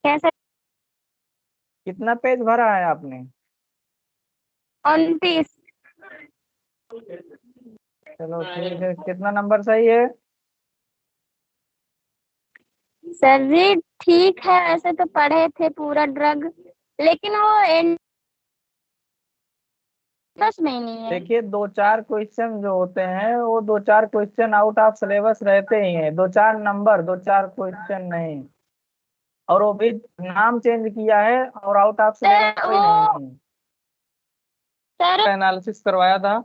कैसे? कितना पेज भरा है आपने? 29। चलो ठीक है, कितना नंबर सही है? सर जी ठीक है, ऐसे तो पढ़े थे पूरा ड्रग, लेकिन वो इंटरेस्ट में ही नहीं है। देखिए, दो चार क्वेश्चन जो होते हैं वो दो चार क्वेश्चन आउट ऑफ सिलेबस रहते ही हैं, दो चार नंबर, दो चार क्वेश्चन नहीं। और वो भी नाम चेंज किया है और आउट ऑफ सिलेबस सर कोई वो नहीं है। सर एनालिसिस करवाया था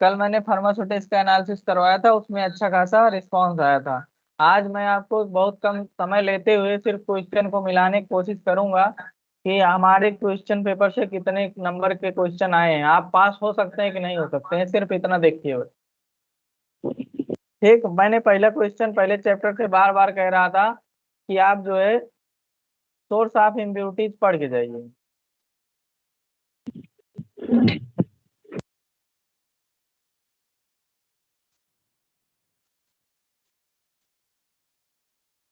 कल मैंने, फार्मास्यूटिक्स का एनालिसिस करवाया था, उसमें अच्छा खासा रिस्पांस आया था। आज मैं आपको बहुत कम समय लेते हुए सिर्फ क्वेश्चन को मिलाने की कोशिश करूंगा कि हमारे क्वेश्चन पेपर से कितने नंबर के क्वेश्चन आए हैं, आप पास हो सकते हैं कि नहीं हो सकते हैं, सिर्फ इतना देखिए। ठीक, मैंने पहला क्वेश्चन पहले चैप्टर से बार बार कह रहा था कि आप जो है सोर्स ऑफ इम्प्योरिटीज पढ़ के जाइए।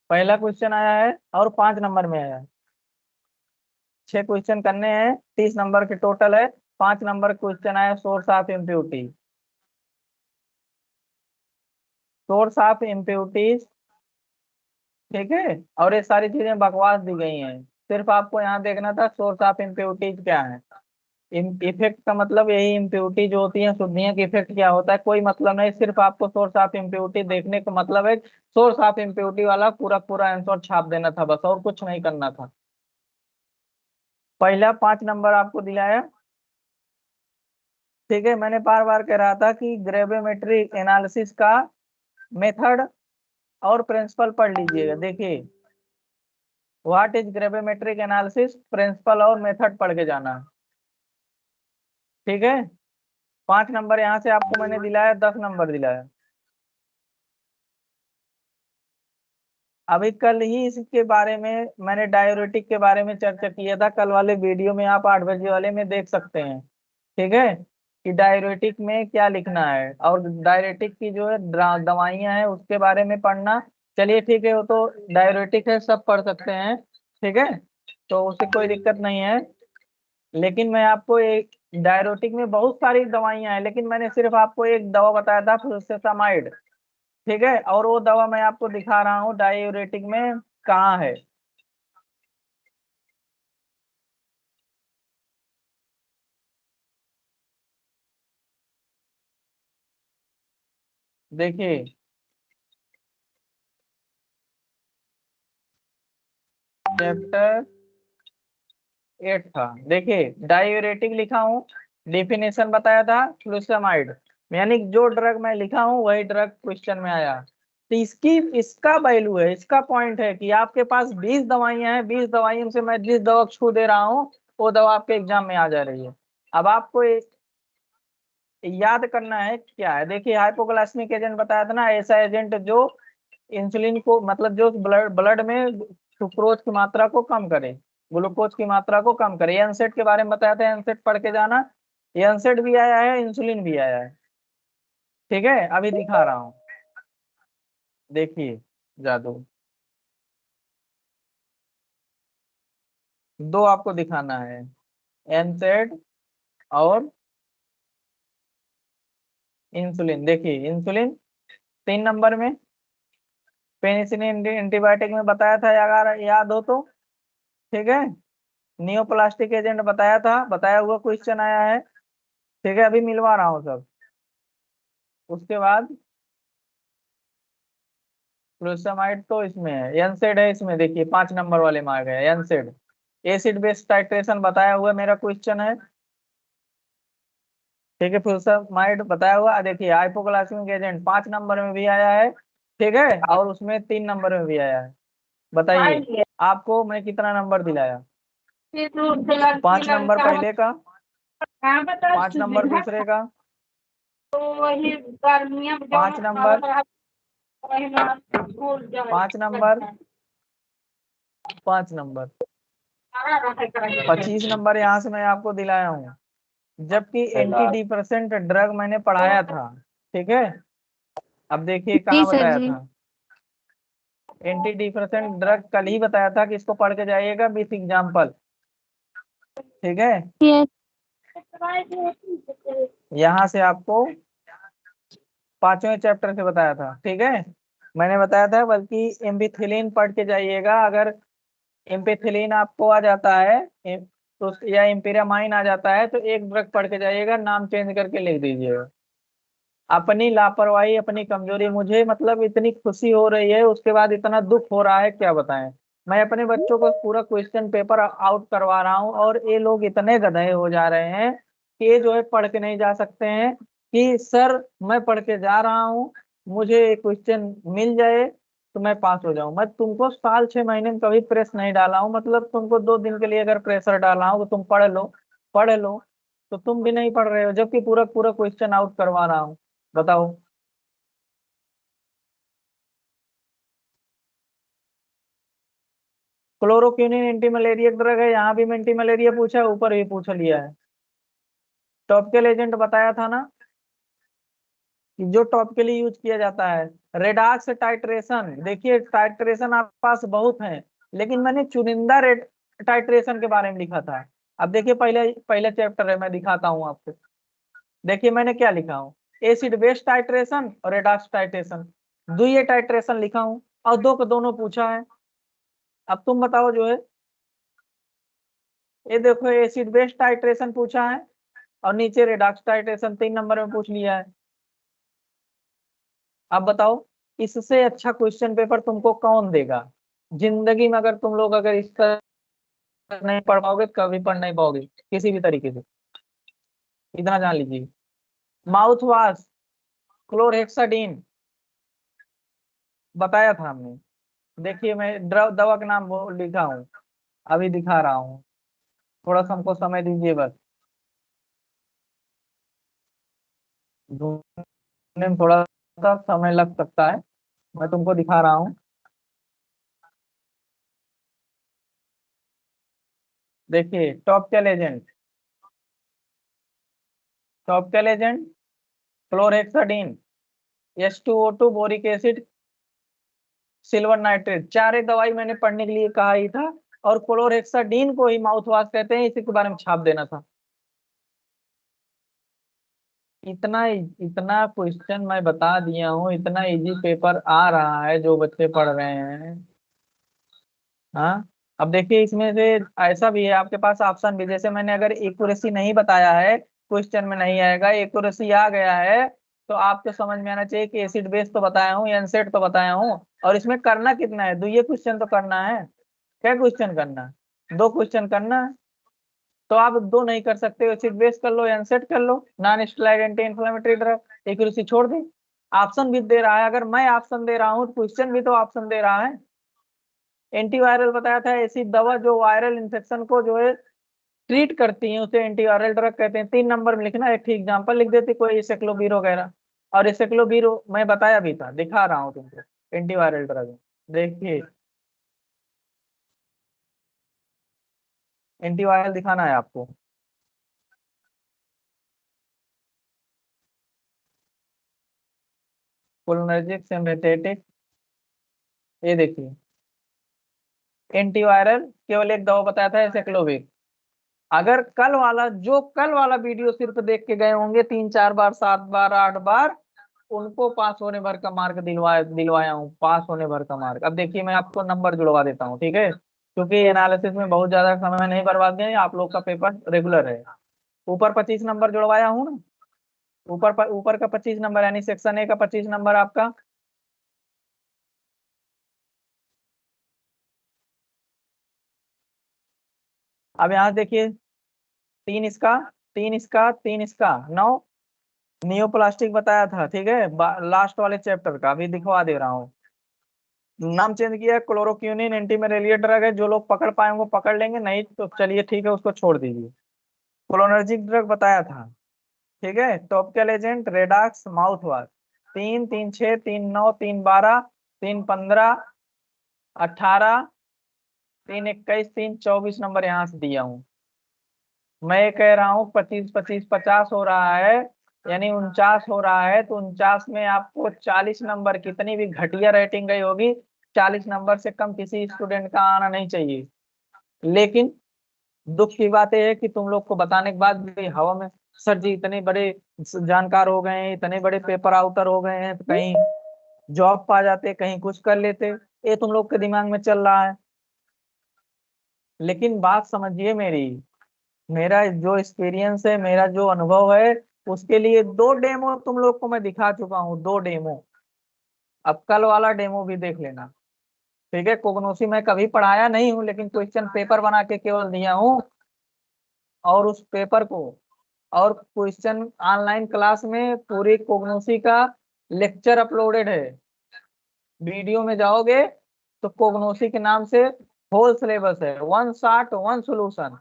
पहला क्वेश्चन आया है और 5 नंबर में आया है। 6 क्वेश्चन करने हैं, 30 नंबर के टोटल है। 5 नंबर क्वेश्चन आया source of impurity. Source of impurities, ठीक है। और ये सारी चीजें बकवास दी गई हैं, सिर्फ आपको यहाँ देखना था सोर्स ऑफ इम्प्योरिटीज क्या है। इफेक्ट का मतलब यही, इम्प्योरिटी जो होती है शुद्धियां की इफेक्ट क्या होता है, कोई मतलब नहीं, सिर्फ आपको सोर्स ऑफ इम्प्योरिटी देखने का मतलब है। सोर्स ऑफ इम्प्योरिटी वाला पूरा पूरा आंसर छाप देना था बस, और कुछ नहीं करना था। पहला 5 नंबर आपको दिलाया, ठीक है। मैंने बार बार कह रहा था कि ग्रेविमेट्री एनालिसिस का मेथड और प्रिंसिपल पढ़ लीजिएगा। देखिए, what is gravimetric analysis, principle और मेथड पढ़ के जाना, ठीक है। 5 नंबर यहाँ से आपको मैंने दिलाया, 10 नंबर दिलाया। अभी कल ही इसके बारे में मैंने डाययूरेटिक के बारे में चर्चा किया था, कल वाले वीडियो में आप 8 बजे वाले में देख सकते हैं, ठीक है, कि डाययूरेटिक में क्या लिखना है, और डाययूरेटिक की जो है दवाइयां हैं उसके बारे में पढ़ना। चलिए ठीक है, वो तो डाययूरेटिक है, सब पढ़ सकते हैं, ठीक है, तो उससे कोई दिक्कत नहीं है। लेकिन मैं आपको एक, डाययूरेटिक में बहुत सारी दवाइयां हैं, लेकिन मैंने सिर्फ आपको एक दवा बताया था, फुरोसेमाइड, ठीक है। और वो दवा मैं आपको दिखा रहा हूँ डाययूरेटिक में कहाँ है। देखिए, चैप्टर 8 था, देखिए डाययूरेटिक लिखा हूँ, डिफिनेशन बताया था फ्लुसामाइड, यानी कि जो ड्रग मैं लिखा हूँ वही ड्रग क्वेश्चन में आया। तो इसकी, इसका वैल्यू है, इसका पॉइंट है कि आपके पास 20 दवाइयां हैं, 20 दवाइयों से मैं जिस दवा को छू दे रहा हूँ वो दवा आपके एग्जाम में आ जा रही है। अब आपको याद करना है क्या है। देखिए, हाइपोग्लाइसेमिक एजेंट बताया था ना, ऐसा एजेंट जो इंसुलिन को, मतलब जो ब्लड ब्लड में सुक्रोज की मात्रा को कम करे, ग्लूकोज की मात्रा को कम करे। एनसेड के बारे में बताया था, एनसेड पढ़ के जाना। एनसेड भी आया है, इंसुलिन भी आया है, ठीक है। अभी दिखा रहा हूँ, देखिए जादू, दो आपको दिखाना है, एनसेड और इंसुलिन। देखिए इंसुलिन 3 नंबर में, पेनिसिलिन एंटीबायोटिक में बताया था अगर याद हो तो, ठीक है। नियोप्लास्टिक एजेंट बताया था, बताया हुआ क्वेश्चन आया है, ठीक है। अभी मिलवा रहा हूँ सब। उसके बाद फ्लोसामाइड तो इसमें है, एनसेड है इसमें, देखिए 5 नंबर वाले में आ गया एनसेड। एसिड बेस टाइट्रेशन बताया हुआ मेरा क्वेश्चन है, ठीक है। फ्लोसामाइड बताया हुआ, देखिए हाइपोग्लाइसेमिक एजेंट 5 नंबर में भी आया है, ठीक है, और उसमें 3 नंबर में भी आया है। बताइए आपको मैं कितना नंबर दिलाया? 5 नंबर पहले का, 5 नंबर दूसरे का, 5 नंबर, 5 नंबर, 5 नंबर, 25 नंबर यहाँ से मैं आपको दिलाया हूँ, जबकि एंटी डिप्रेसेंट ड्रग मैंने पढ़ाया था, ठीक है। अब देखिए जी कहाँ सर बताया जी। था, एंटी डिप्रेसेंट ड्रग कल ही बताया था कि इसको पढ़ के जाइएगा 20 एग्जाम्पल। ठीक है, ये यहाँ से आपको 5वें चैप्टर से बताया था। ठीक है, मैंने बताया था, बल्कि एम्पिथिलिन पढ़ के जाइएगा। अगर एम्पिथिलिन आपको आ जाता है तो या एम्पिरामाइन आ जाता है तो एक ड्रग पढ़ के जाइएगा, नाम चेंज करके लिख दीजिएगा। अपनी लापरवाही, अपनी कमजोरी, मुझे मतलब इतनी खुशी हो रही है, उसके बाद इतना दुख हो रहा है, क्या बताएं। मैं अपने बच्चों को पूरा क्वेश्चन पेपर आउट करवा रहा हूँ और ये लोग इतने गधे हो जा रहे हैं कि ये जो है पढ़ के नहीं जा सकते हैं कि सर मैं पढ़ के जा रहा हूँ, मुझे क्वेश्चन मिल जाए तो मैं पास हो जाऊं। मैं तुमको साल 6 महीने में कभी प्रेस नहीं डाला हूँ, मतलब तुमको 2 दिन के लिए अगर प्रेशर डाला हूँ तो तुम पढ़ लो, पढ़ लो। तो तुम भी नहीं पढ़ रहे हो, जबकि पूरा पूरा क्वेश्चन आउट करवा रहा हूँ। बताओ। क्लोरोक्विनिन एंटी मलेरिया ड्रग है, यहाँ भी मैं एंटी मलेरिया पूछा है, ऊपर भी पूछ लिया है। टॉपिकल एजेंट बताया था ना कि जो टॉप के लिए यूज किया जाता है। रेडाक्स टाइट्रेशन, देखिए टाइट्रेशन आपके पास बहुत है, लेकिन मैंने चुनिंदा रेड टाइट्रेशन के बारे में लिखा था। अब देखिए, पहले पहले चैप्टर है, मैं दिखाता हूँ आपको। देखिए मैंने क्या लिखा हूँ, एसिड बेस टाइट्रेशन और रेडाक्स टाइट्रेशन, दुइये टाइट्रेशन लिखा हूँ और दो को दोनों पूछा है। अब तुम बताओ जो है, ये देखो एसिड बेस टाइट्रेशन पूछा है और नीचे रेडॉक्स टाइट्रेशन 3 नंबर में पूछ लिया है। अब बताओ, इससे अच्छा क्वेश्चन पेपर तुमको कौन देगा जिंदगी में? अगर तुम लोग अगर इस तरह नहीं पढ़ पाओगे, कभी पढ़ नहीं पाओगे किसी भी तरीके से, इतना जान लीजिए। माउथ वॉश, क्लोरहेक्साडीन बताया था हमने। देखिए मैं दवा का नाम लिखा हूँ, अभी दिखा रहा हूँ, थोड़ा सा हमको समय दीजिए बस, ढूंढने में थोड़ा सा समय लग सकता है, मैं तुमको दिखा रहा हूँ। देखिए topical agent, topical agent chlorhexidine, H2O2, boric acid, silver nitrate, चारे दवाई मैंने पढ़ने के लिए कहा ही था। और क्लोरहेक्साडीन को ही माउथ वॉश कहते हैं, इसी के बारे में छाप देना था। इतना इतना क्वेश्चन मैं बता दिया हूँ, इतना इजी पेपर आ रहा है जो बच्चे पढ़ रहे हैं। हाँ, अब देखिए इसमें से ऐसा भी है आपके पास ऑप्शन भी, जैसे मैंने अगर एक्यूरेसी नहीं बताया है, क्वेश्चन में नहीं आएगा, एक्यूरेसी आ गया है, तो आपको समझ में आना चाहिए कि एसिड बेस तो बताया हूँ, एनसेट तो बताया हूँ, और इसमें करना कितना है, 2 क्वेश्चन तो करना है। क्या क्वेश्चन करना है? 2 क्वेश्चन करना है। तो आप 2 नहीं कर सकते, एसिड बेस कर लो, एनसेट कर लो, non steroid anti inflammatory drug. Accuracy छोड़ दी, ऑप्शन भी दे रहा है, अगर मैं ऑप्शन दे रहा हूँ तो क्वेश्चन भी तो ऑप्शन दे रहा है। एंटीवायरल बताया था, ऐसी दवा जो वायरल इन्फेक्शन को जो है ट्रीट करती है, उसे एंटीवायरल ड्रग कहते हैं। 3 नंबर में लिखना, एक ठीक एग्जाम्पल लिख देते, कोई एसेक्लोवीर वगैरह। और एसेक्लोवीर मैं बताया भी था, दिखा रहा हूँ तुमको, एंटीवायरल ड्रग। देखिए एंटीवायरल दिखाना है आपको। कोलिनर्जिक, सिम्पेथेटिक, ये देखिए एंटीवायरल केवल एक दवा बताया था, एसेक्लोवीर। अगर कल वाला वीडियो सिर्फ देख के गए होंगे 3 4 बार, 7 बार, 8 बार, उनको पास होने भर का मार्क दिलवाया हूँ, पास होने भर का मार्क। अब देखिए मैं आपको नंबर जुड़वा देता हूँ, ठीक है, क्योंकि एनालिसिस में बहुत ज्यादा समय नहीं बर्बाद किया, आप लोग का पेपर रेगुलर है। ऊपर 25 नंबर जुड़वाया हूँ ना, ऊपर का 25 नंबर, यानी सेक्शन ए का 25 नंबर आपका। अब यहाँ देखिए, 3 इसका, 3 इसका, 3 इसका, 9। नियोप्लास्टिक बताया था, ठीक है, लास्ट वाले चैप्टर का, अभी दिखवा दे रहा हूँ। नाम चेंज किया है, क्लोरोक्विनिन एंटी मलेरिया ड्रग है, जो लोग पकड़ पाए वो पकड़ लेंगे, नहीं तो चलिए ठीक है, उसको छोड़ दीजिए। क्लोनर्जिक ड्रग बताया था, ठीक है। Topical agent Redox mouth wash, 3 3 6 3 9 3 12 3 15 18 3 21 3 24 number यहाँ से दिया हूँ। मैं कह रहा हूँ 25 25 50 हो रहा है, यानी 49 हो रहा है, तो 49 में आपको 40 नंबर, कितनी भी घटिया रेटिंग गई होगी, 40 नंबर से कम किसी स्टूडेंट का आना नहीं चाहिए। लेकिन दुख की बात यह है कि तुम लोग को बताने के बाद भी हवा में, सर जी इतने बड़े जानकार हो गए हैं, इतने बड़े पेपर आउटर हो गए हैं, तो कहीं जॉब पा जाते, कहीं कुछ कर लेते, ये तुम लोग के दिमाग में चल रहा है। लेकिन बात समझिए मेरी, मेरा जो एक्सपीरियंस है, मेरा जो अनुभव है, उसके लिए 2 डेमो तुम लोग को मैं दिखा चुका हूँ, 2 डेमो। अब कल वाला डेमो भी देख लेना। ठीक है, कोगनोसी मैं कभी पढ़ाया नहीं हूँ, लेकिन क्वेश्चन पेपर बना के केवल दिया हूँ, और उस पेपर को और क्वेश्चन ऑनलाइन क्लास में पूरी कोगनोसी का लेक्चर अपलोडेड है। वीडियो में जाओगे तो कोगनोसी के नाम से होल सिलेबस है, 1 शॉट 1 सॉल्यूशन।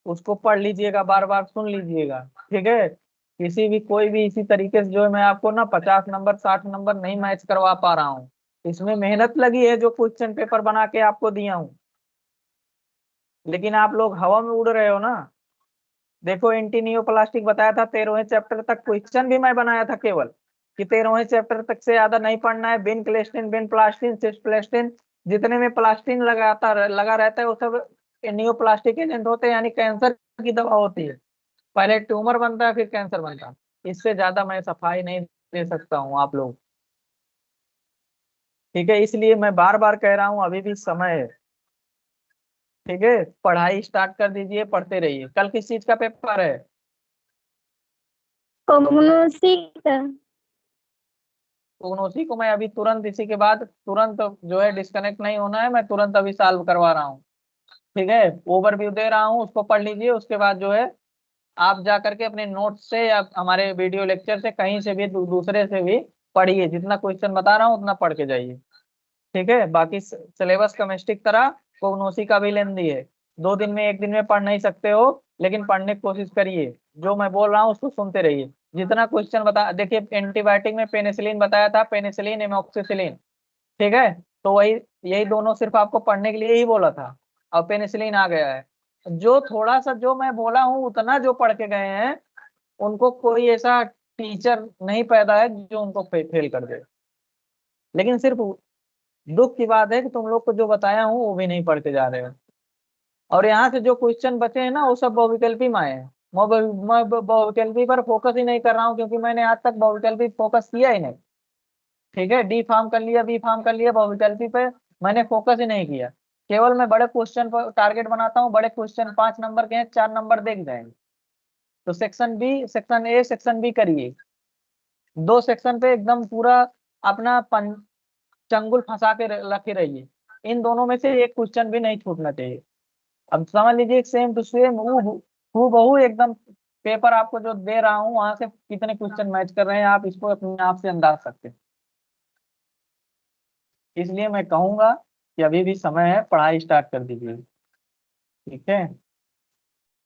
उसको पढ़ लीजिएगा, बार बार सुन लीजिएगा। ठीक है, किसी भी कोई भी इसी तरीके से जो है मैं आपको ना 50 नंबर 60 नंबर नहीं मैच करवा पा रहा हूँ। इसमें मेहनत लगी है जो क्वेश्चन पेपर बना के आपको दिया हूँ, लेकिन आप लोग हवा में उड़ रहे हो ना। देखो एंटी नियोप्लास्टिक बताया था, 13वें चैप्टर तक क्वेश्चन भी मैं बनाया था केवल, कि 13वें चैप्टर तक से ज्यादा नहीं पढ़ना है। बिन क्लेस्टिन, बिन प्लास्टिन, सिस्प्लास्टिन, जितने में प्लास्टिन लगा रहता है वो सब नियोप्लास्टिक एजेंट होते हैं, यानी कैंसर की दवा होती है। पहले ट्यूमर बनता है फिर कैंसर बनता है। इससे ज्यादा मैं सफाई नहीं दे सकता हूँ आप लोग। ठीक है, इसलिए मैं बार बार कह रहा हूँ, अभी भी समय है। ठीक है, पढ़ाई स्टार्ट कर दीजिए, पढ़ते रहिए। कल किस चीज का पेपर है? कोगनोसी का। उसी को मैं अभी तुरंत, इसी के बाद तुरंत जो है डिस्कनेक्ट नहीं होना है, मैं तुरंत अभी सॉल्व करवा रहा हूँ। ठीक है, ओवरव्यू दे रहा हूँ, उसको पढ़ लीजिए। उसके बाद जो है आप जा करके अपने नोट से या हमारे वीडियो लेक्चर से कहीं से भी दूसरे से भी पढ़िए, जितना क्वेश्चन बता रहा हूँ उतना पढ़ के जाइए। ठीक है, बाकी सिलेबस केमिस्ट्री की तरह कोग्नोसी का भी लेंदी है। 2 दिन में 1 दिन में पढ़ नहीं सकते हो, लेकिन पढ़ने की कोशिश करिए। जो मैं बोल रहा हूँ उसको सुनते रहिए। जितना क्वेश्चन बता, देखिए एंटीबायोटिक में पेनिसिलिन बताया था, पेनिसिलिन एमोक्सिसिलिन। ठीक है, तो वही यही दोनों सिर्फ आपको पढ़ने के लिए ही बोला था, और पेनिसिलिन आ गया है। जो थोड़ा सा जो मैं बोला हूँ उतना जो पढ़ के गए हैं, उनको कोई ऐसा टीचर नहीं पैदा है जो उनको फेल कर दे। लेकिन सिर्फ दुख की बात है कि तुम लोग को जो बताया हूँ वो भी नहीं पढ़ते जा रहे हो। और यहाँ से जो क्वेश्चन बचे हैं ना, वो सब बहुविकल्पी में आए हैं। मैं बहुविकल्पी पर फोकस ही नहीं कर रहा हूँ, क्योंकि मैंने आज तक बहुविकल्पी फोकस किया ही नहीं। ठीक है, डी फार्म कर लिया, बी फार्म कर लिया, बहुविकल्पी पे मैंने फोकस ही नहीं किया। केवल मैं बड़े क्वेश्चन पर टारगेट बनाता हूँ। बड़े क्वेश्चन 5 नंबर के हैं, 4 नंबर देख जाएंगे। तो section B, section A, section B करिए। 2 सेक्शन पे एकदम पूरा अपना चंगुल फंसा के रखे रहिए। इन दोनों में से एक क्वेश्चन भी नहीं छूटना चाहिए। अब समझ लीजिए, सेम टू सेम हूबहू बहू एकदम पेपर आपको जो दे रहा हूँ, वहां से कितने क्वेश्चन मैच कर रहे हैं आप इसको अपने आप से अंदाज सकते हैं। इसलिए मैं कहूंगा कि अभी भी समय है, पढ़ाई स्टार्ट कर दीजिए। ठीक है।